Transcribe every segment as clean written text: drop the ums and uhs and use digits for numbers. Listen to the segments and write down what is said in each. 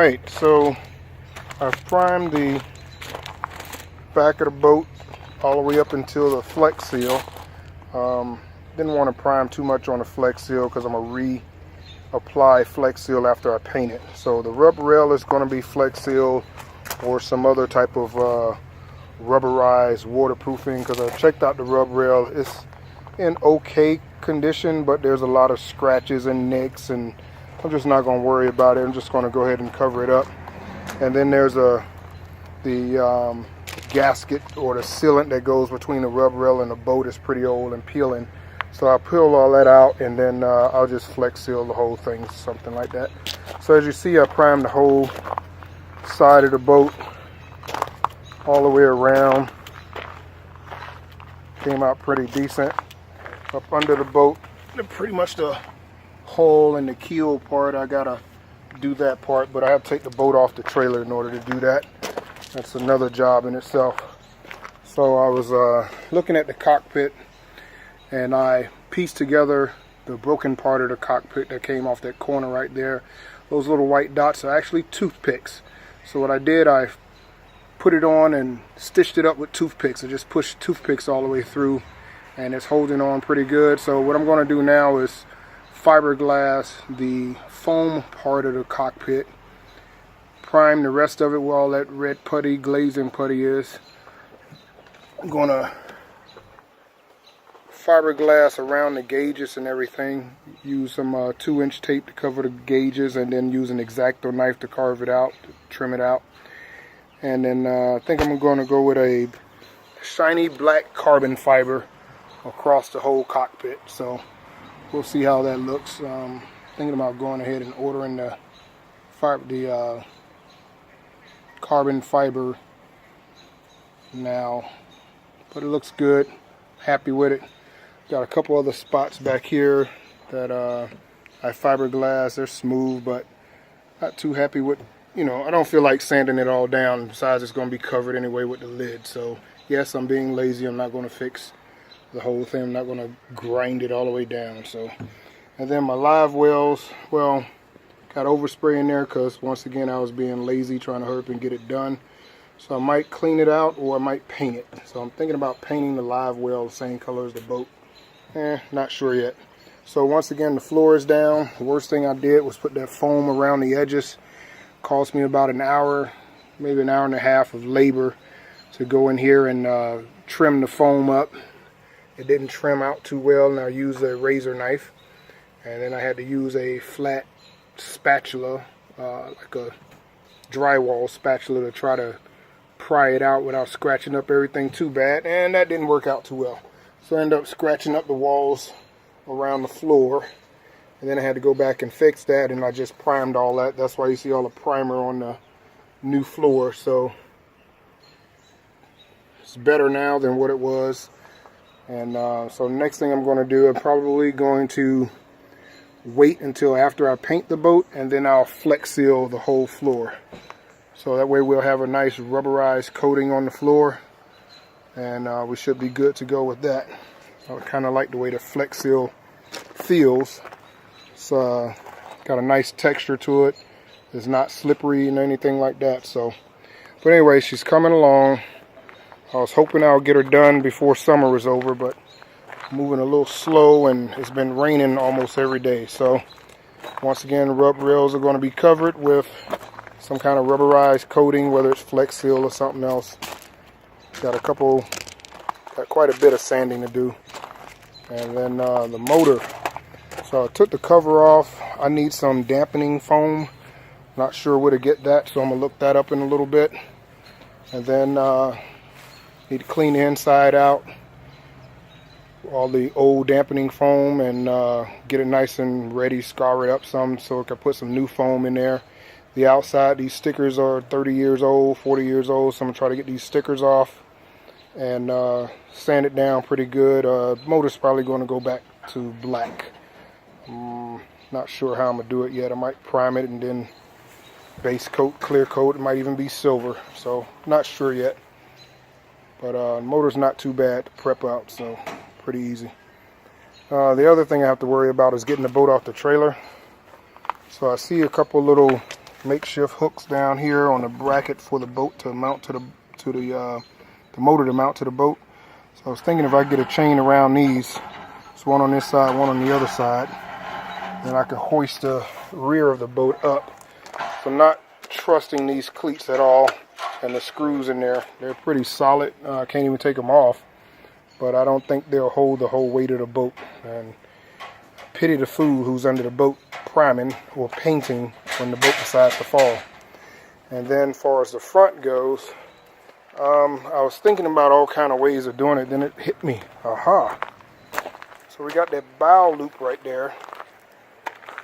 Alright, so I've primed the back of the boat all the way up until the flex seal. Didn't want to prime too much on the flex seal because I'm going to reapply flex seal after I paint it. So the rubber rail is going to be flex seal or some other type of rubberized waterproofing, because I checked out the rub rail. It's in okay condition, but there's a lot of scratches and nicks, and I'm just not going to worry about it. I'm just going to go ahead and cover it up. And then there's the gasket or the sealant that goes between the rub rail and the boat is pretty old and peeling. So I'll peel all that out, and then I'll just flex seal the whole thing, something like that. So as you see, I primed the whole side of the boat all the way around. Came out pretty decent. Up under the boat, pretty much the hull and the keel part, I gotta do that part, but I have to take the boat off the trailer in order to do that. That's another job in itself. So I was looking at the cockpit, and I pieced together the broken part of the cockpit that came off that corner right there. Those little white dots are actually toothpicks. So what I did, I put it on and stitched it up with toothpicks. I just pushed toothpicks all the way through, and it's holding on pretty good. So what I'm going to do now is fiberglass the foam part of the cockpit, prime the rest of it with all that red putty, glazing putty is. I'm going to fiberglass around the gauges and everything. Use some 2-inch tape to cover the gauges, and then use an X-Acto knife to carve it out, to trim it out. And then I think I'm going to go with a shiny black carbon fiber across the whole cockpit. So we'll see how that looks. Thinking about going ahead and ordering the carbon fiber now, but it looks good. Happy with it. Got a couple other spots back here that I fiberglass. They're smooth, but not too happy with. You know, I don't feel like sanding it all down. Besides, it's going to be covered anyway with the lid. So yes, I'm being lazy. I'm not going to fix the whole thing. I'm not going to grind it all the way down. So, and then my Livewells, well, got overspray in there because once again I was being lazy, trying to hurry up and get it done. So I might clean it out, or I might paint it. So I'm thinking about painting the Livewell the same color as the boat. Not sure yet. So once again, the floor is down. The worst thing I did was put that foam around the edges. Cost me about an hour, maybe an hour and a half of labor to go in here and trim the foam up. It didn't trim out too well, and I used a razor knife. And then I had to use a flat spatula, like a drywall spatula, to try to pry it out without scratching up everything too bad, and that didn't work out too well. So I ended up scratching up the walls around the floor, and then I had to go back and fix that, and I just primed all that. That's why you see all the primer on the new floor. So it's better now than what it was. And so next thing I'm going to do, I'm probably going to wait until after I paint the boat, and then I'll flex seal the whole floor. So that way we'll have a nice rubberized coating on the floor, and we should be good to go with that. I kind of like the way the flex seal feels. It's got a nice texture to it. It's not slippery and anything like that. So, but anyway, she's coming along. I was hoping I'll get her done before summer is over, but moving a little slow, and it's been raining almost every day. So once again, the rub rails are going to be covered with some kind of rubberized coating, whether it's flex seal or something else. Got quite a bit of sanding to do. And then the motor. So I took the cover off. I need some dampening foam. Not sure where to get that, so I'm gonna look that up in a little bit. And then need to clean the inside out, all the old dampening foam, and get it nice and ready, scar it up some so I can put some new foam in there. The outside, these stickers are 30 years old, 40 years old, so I'm gonna try to get these stickers off and sand it down pretty good. Motor's probably going to go back to black. Not sure how I'm gonna do it yet. I might prime it and then base coat, clear coat. It might even be silver, so not sure yet. But motor's not too bad to prep out, so pretty easy. The other thing I have to worry about is getting the boat off the trailer. So I see a couple little makeshift hooks down here on the bracket for the boat to mount to the motor to mount to the boat. So I was thinking if I get a chain around these, it's one on this side, one on the other side, then I can hoist the rear of the boat up. So I'm not trusting these cleats at all, and the screws in there, they're pretty solid. I can't even take them off, but I don't think they'll hold the whole weight of the boat. And pity the fool who's under the boat priming or painting when the boat decides to fall. And then as far as the front goes, I was thinking about all kind of ways of doing it, then it hit me. Aha! So we got that bow loop right there,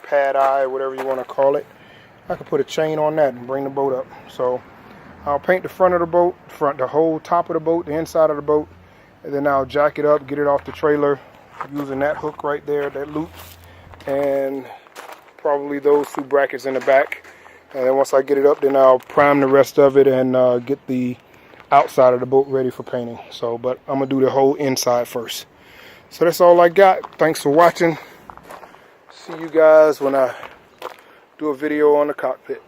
pad eye, whatever you want to call it. I could put a chain on that and bring the boat up. So I'll paint the front of the boat, the whole top of the boat, the inside of the boat, and then I'll jack it up, get it off the trailer using that hook right there, that loop, and probably those two brackets in the back. And then once I get it up, then I'll prime the rest of it and get the outside of the boat ready for painting. So, but I'm gonna do the whole inside first. So that's all I got. Thanks for watching. See you guys when I do a video on the cockpit.